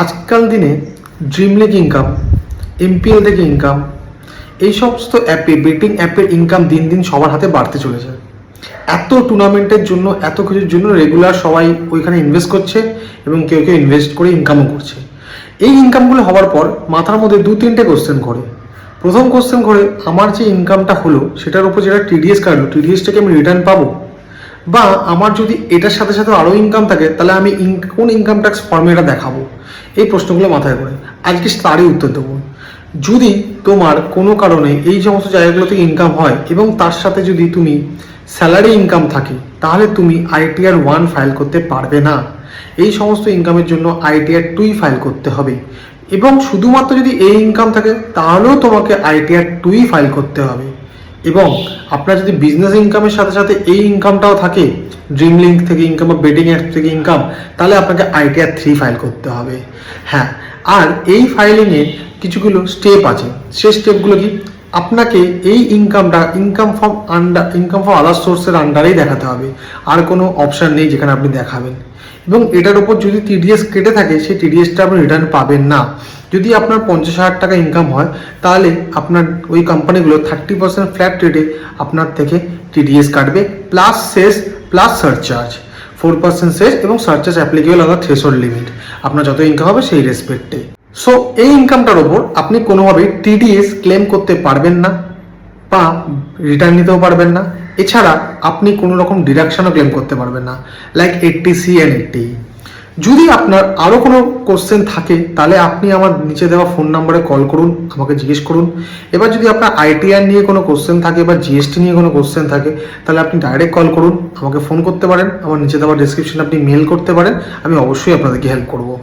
আজকাল দিনে ড্রিমলেক income, MPL থেকে ইনকাম, এই সমস্ত অ্যাপে বেটিং অ্যাপের ইনকাম দিন দিন সবার হাতে বাড়তে চলেছে। এত টুর্নামেন্টের জন্য, এত কিছুর জন্য রেগুলার সবাই ওইখানে ইনভেস্ট করছে এবং কেউ কেউ ইনভেস্ট করে ইনকামও করছে। এই ইনকামগুলো হওয়ার পর মাথার মধ্যে 2-3টে কোশ্চেন করে। প্রথম কোশ্চেন করে, আমার যে ইনকামটা হলো সেটার উপর যেটা টিডিএস কাটলো, টিডিএসটাকে আমি রিটার্ন পাবো? বা আমার যদি এটার সাথে সাথে আরও ইনকাম থাকে তাহলে আমি কোন ইনকাম ট্যাক্স ফর্মে এটা দেখাবো? এই প্রশ্নগুলো মাথায় করে আজকে তারই উত্তর দেবো। যদি তোমার কোনো কারণে এই সমস্ত জায়গাগুলো থেকে ইনকাম হয় এবং তার সাথে যদি তুমি স্যালারি ইনকাম থাকে, তাহলে তুমি ITR 1 ফাইল করতে পারবে না। এই সমস্ত ইনকামের জন্য ITR 2 ফাইল করতে হবে। এবং শুধুমাত্র যদি এই ইনকাম থাকে তাহলেও তোমাকে ITR 2 ফাইল করতে হবে। এবং আপনার যদি বিজনেস ইনকামের সাথে সাথে এই ইনকামটাও থাকে, ড্রিমলিঙ্ক থেকে ইনকাম বা বেটিং অ্যাপ থেকে ইনকাম, তাহলে আপনাকে ITR 3 ফাইল করতে হবে। হ্যাঁ, আর এই ফাইলিংয়ে কিছুগুলো স্টেপ আছে। সেই স্টেপগুলো কি? আপনাকে এই ইনকামটা ইনকাম ফ্রম আদার সোর্সের আন্ডারেই দেখাতে হবে। আর কোনো অপশান নেই যেখানে আপনি দেখাবেন। এবং এটার উপর যদি টিডিএস কেটে থাকে, সেই টিডিএসটা আপনি রিটার্ন পাবেন না। যদি আপনার 50,000 টাকা ইনকাম হয়, তাহলে আপনার ওই কোম্পানিগুলো 30% ফ্ল্যাট রেটে আপনার থেকে টিডিএস কাটবে, প্লাস সেস প্লাস সারচার্জ। 4% সেস এবং surcharge applicable on threshold limit. আপনার যত ইনকাম হবে সেই রেসপেক্টে। সো এই ইনকামটার ওপর আপনি কোনোভাবেই টিডিএস ক্লেম করতে পারবেন না বা রিটার্ন নিতেও পারবেন না। এছাড়া আপনি কোনো রকম ডিডাকশনও ক্লেম করতে পারবেন না, লাইক 80C অ্যান্ড 80E। যদি আপনার আরও কোনো কোশ্চেন থাকে তাহলে আপনি আমার নিচে দেওয়া ফোন নাম্বারে কল করুন, আমাকে জিজ্ঞেস করুন। এবার যদি আপনার ITR নিয়ে কোনো কোশ্চেন থাকে বা জিএসটি নিয়ে কোনো কোশ্চেন থাকে, তাহলে আপনি ডাইরেক্ট কল করুন, আমাকে ফোন করতে পারেন, আমার নিচে দেওয়া ডেসক্রিপশনে আপনি মেল করতে পারেন। আমি অবশ্যই আপনাদেরকে হেল্প করবো।